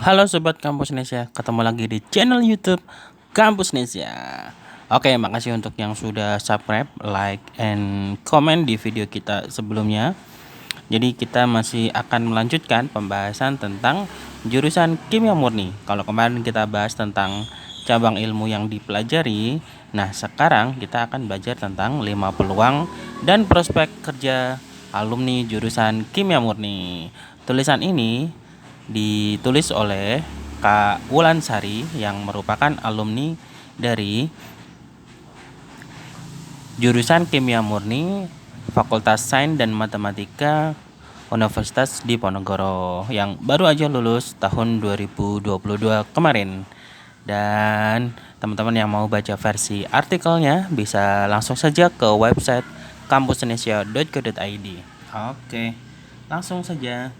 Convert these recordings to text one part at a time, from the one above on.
Halo Sobat Kampus Nesia, ketemu lagi di channel YouTube Kampus Nesia. Oke, makasih untuk yang sudah subscribe, like, and comment di video kita sebelumnya. Jadi kita masih akan melanjutkan pembahasan tentang jurusan kimia murni. Kalau kemarin kita bahas tentang cabang ilmu yang dipelajari, nah sekarang kita akan belajar tentang 5 peluang dan prospek kerja alumni jurusan kimia murni. Tulisan ini ditulis oleh Kak Wulansari yang merupakan alumni dari jurusan Kimia Murni Fakultas Sains dan Matematika Universitas Diponegoro yang baru aja lulus tahun 2022 kemarin. Dan teman-teman yang mau baca versi artikelnya bisa langsung saja ke website kampusnesia.co.id. Oke, langsung saja.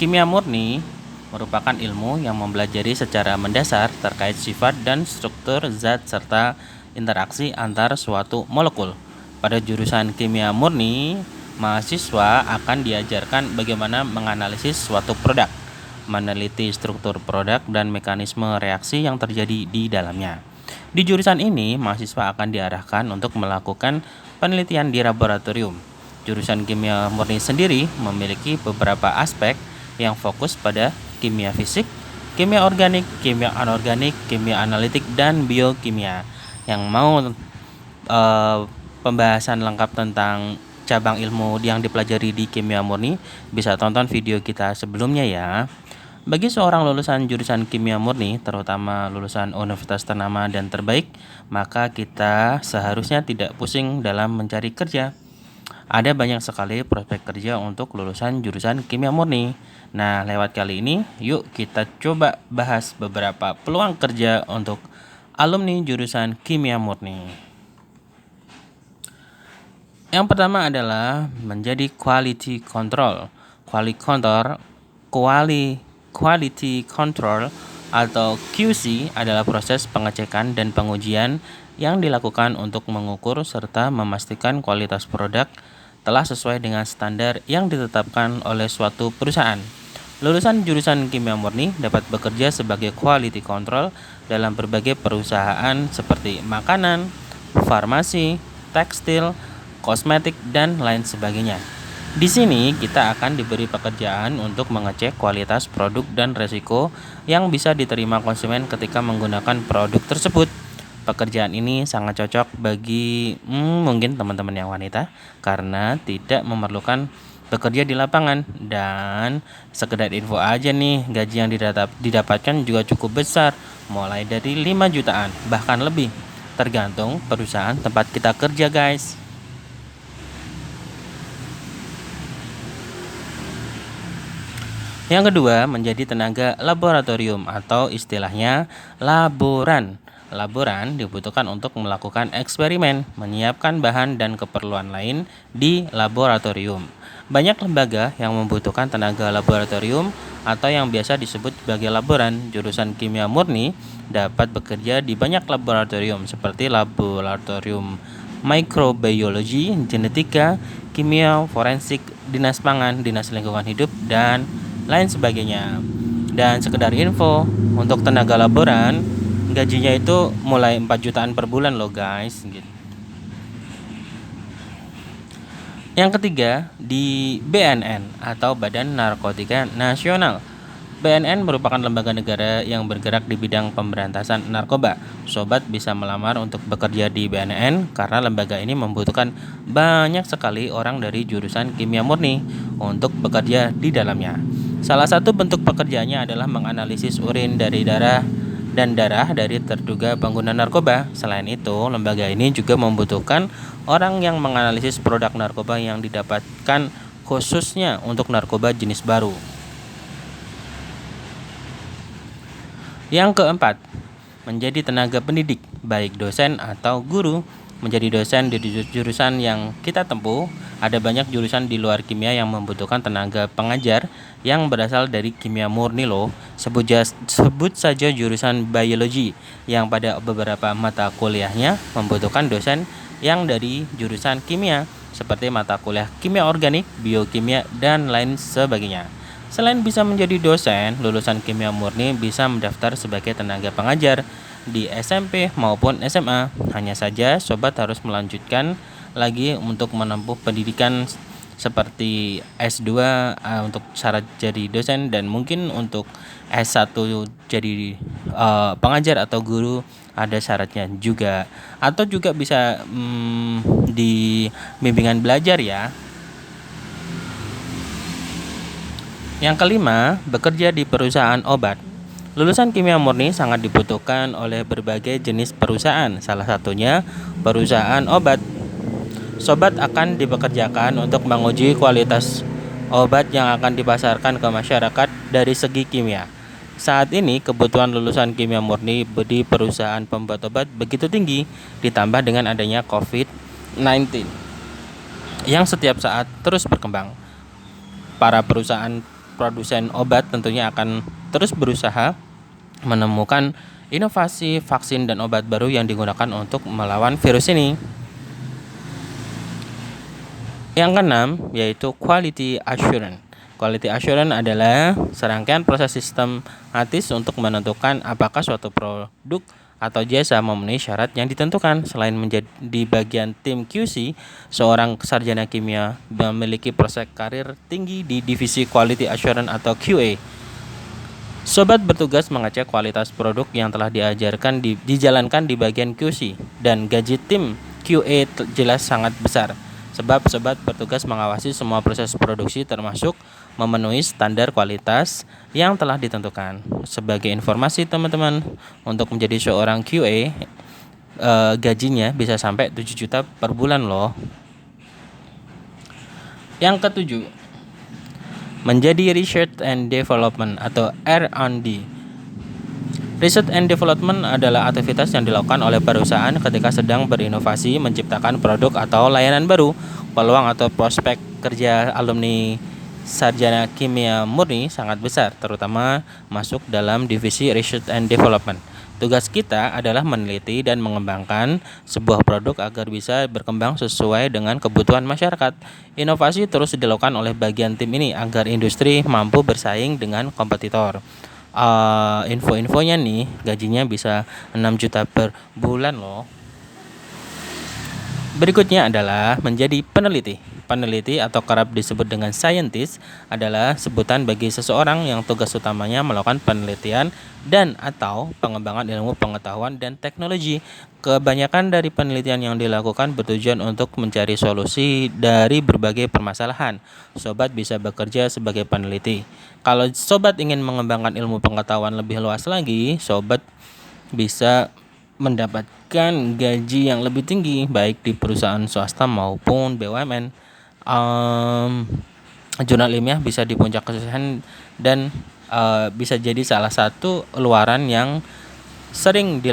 Kimia murni merupakan ilmu yang mempelajari secara mendasar terkait sifat dan struktur zat serta interaksi antar suatu molekul. Pada jurusan kimia murni, mahasiswa akan diajarkan bagaimana menganalisis suatu produk, meneliti struktur produk dan mekanisme reaksi yang terjadi di dalamnya. Di jurusan ini, mahasiswa akan diarahkan untuk melakukan penelitian di laboratorium. Jurusan kimia murni sendiri memiliki beberapa aspek yang fokus pada kimia fisik, kimia organik, kimia anorganik, kimia analitik, dan biokimia. Yang mau pembahasan lengkap tentang cabang ilmu yang dipelajari di kimia murni, bisa tonton video kita sebelumnya ya. Bagi seorang lulusan jurusan kimia murni, terutama lulusan universitas ternama dan terbaik, maka kita seharusnya tidak pusing dalam mencari kerja. Ada banyak sekali prospek kerja untuk lulusan jurusan kimia murni. Nah, lewat kali ini, yuk kita coba bahas beberapa peluang kerja untuk alumni jurusan kimia murni. Yang pertama adalah menjadi quality control. Quality control atau QC adalah proses pengecekan dan pengujian yang dilakukan untuk mengukur serta memastikan kualitas produk telah sesuai dengan standar yang ditetapkan oleh suatu perusahaan. Lulusan jurusan kimia murni dapat bekerja sebagai quality control dalam berbagai perusahaan seperti makanan, farmasi, tekstil, kosmetik, dan lain sebagainya. Di sini kita akan diberi pekerjaan untuk mengecek kualitas produk dan resiko yang bisa diterima konsumen ketika menggunakan produk tersebut. Pekerjaan ini sangat cocok bagi mungkin teman-teman yang wanita karena tidak memerlukan bekerja di lapangan. Dan sekedar info aja nih, gaji yang didapatkan juga cukup besar, mulai dari 5 jutaan bahkan lebih, tergantung perusahaan tempat kita kerja guys. Yang kedua, menjadi tenaga laboratorium atau istilahnya laboran. Laboran dibutuhkan untuk melakukan eksperimen, menyiapkan bahan dan keperluan lain di laboratorium. Banyak lembaga yang membutuhkan tenaga laboratorium atau yang biasa disebut sebagai laboran. Jurusan kimia murni dapat bekerja di banyak laboratorium seperti laboratorium mikrobiologi, genetika, kimia, forensik, dinas pangan, dinas lingkungan hidup, dan lain sebagainya. Dan sekedar info, untuk tenaga laboran gajinya itu mulai 4 jutaan per bulan loh guys gitu. Yang ketiga, di BNN atau Badan Narkotika Nasional. BNN merupakan lembaga negara yang bergerak di bidang pemberantasan narkoba. Sobat bisa melamar untuk bekerja di BNN karena lembaga ini membutuhkan banyak sekali orang dari jurusan kimia murni untuk bekerja di dalamnya. Salah satu bentuk pekerjaannya adalah menganalisis urin dari darah dari terduga pengguna narkoba. Selain itu, lembaga ini juga membutuhkan orang yang menganalisis produk narkoba yang didapatkan khususnya untuk narkoba jenis baru. Yang keempat, menjadi tenaga pendidik, baik dosen atau guru. Menjadi dosen di jurusan yang kita tempuh, ada banyak jurusan di luar kimia yang membutuhkan tenaga pengajar yang berasal dari kimia murni loh. Sebut saja jurusan biologi yang pada beberapa mata kuliahnya membutuhkan dosen yang dari jurusan kimia. seperti mata kuliah kimia organik, biokimia, dan lain sebagainya. Selain bisa menjadi dosen, lulusan kimia murni bisa mendaftar sebagai tenaga pengajar di SMP maupun SMA. Hanya saja sobat harus melanjutkan lagi untuk menempuh pendidikan seperti S2 untuk syarat jadi dosen, dan mungkin untuk S1 jadi pengajar atau guru ada syaratnya juga, atau juga bisa di bimbingan belajar ya. Yang kelima, bekerja di perusahaan obat. Lulusan kimia murni sangat dibutuhkan oleh berbagai jenis perusahaan, salah satunya perusahaan obat. Sobat akan dipekerjakan untuk menguji kualitas obat yang akan dipasarkan ke masyarakat dari segi kimia. Saat ini kebutuhan lulusan kimia murni di perusahaan pembuat obat begitu tinggi, ditambah dengan adanya COVID-19 yang setiap saat terus berkembang. Para perusahaan produsen obat tentunya akan terus berusaha menemukan inovasi vaksin dan obat baru yang digunakan untuk melawan virus ini. Yang keenam yaitu quality assurance. Quality assurance adalah serangkaian proses sistematis untuk menentukan apakah suatu produk atau jasa memenuhi syarat yang ditentukan. Selain menjadi bagian tim QC, seorang sarjana kimia memiliki prospek karir tinggi di divisi quality assurance atau QA. Sobat bertugas mengecek kualitas produk yang telah dijalankan di bagian QC, dan gaji tim QA jelas sangat besar. Sebab sobat bertugas mengawasi semua proses produksi termasuk memenuhi standar kualitas yang telah ditentukan. Sebagai informasi teman-teman, untuk menjadi seorang QA gajinya bisa sampai 7 juta per bulan loh. Yang ketujuh, menjadi research and development atau R&D. Research and development adalah aktivitas yang dilakukan oleh perusahaan ketika sedang berinovasi menciptakan produk atau layanan baru. Peluang atau prospek kerja alumni sarjana kimia murni sangat besar, terutama masuk dalam divisi research and development. Tugas kita adalah meneliti dan mengembangkan sebuah produk agar bisa berkembang sesuai dengan kebutuhan masyarakat. Inovasi terus dilakukan oleh bagian tim ini agar industri mampu bersaing dengan kompetitor. Info-infonya nih, gajinya bisa 6 juta per bulan loh. Berikutnya adalah menjadi peneliti. Peneliti atau kerap disebut dengan scientist adalah sebutan bagi seseorang yang tugas utamanya melakukan penelitian dan atau pengembangan ilmu pengetahuan dan teknologi. Kebanyakan dari penelitian yang dilakukan bertujuan untuk mencari solusi dari berbagai permasalahan. Sobat bisa bekerja sebagai peneliti. Kalau sobat ingin mengembangkan ilmu pengetahuan lebih luas lagi, sobat bisa mendapatkan gaji yang lebih tinggi baik di perusahaan swasta maupun BUMN. Jurnal ilmiah bisa di puncak kesuksesan dan bisa jadi salah satu luaran yang sering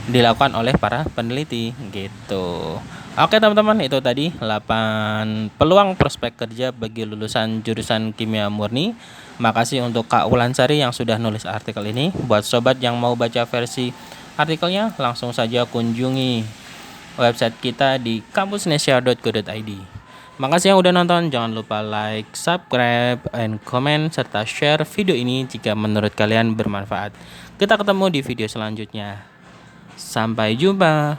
dilakukan oleh para peneliti gitu. Oke teman-teman, itu tadi 8 peluang prospek kerja bagi lulusan jurusan kimia murni. Makasih untuk Kak Wulansari yang sudah nulis artikel ini. Buat sobat yang mau baca versi artikelnya, langsung saja kunjungi website kita di kampusnesia.go.id. Makasih yang udah nonton, jangan lupa like, subscribe, and comment, serta share video ini jika menurut kalian bermanfaat. Kita ketemu di video selanjutnya. Sampai jumpa.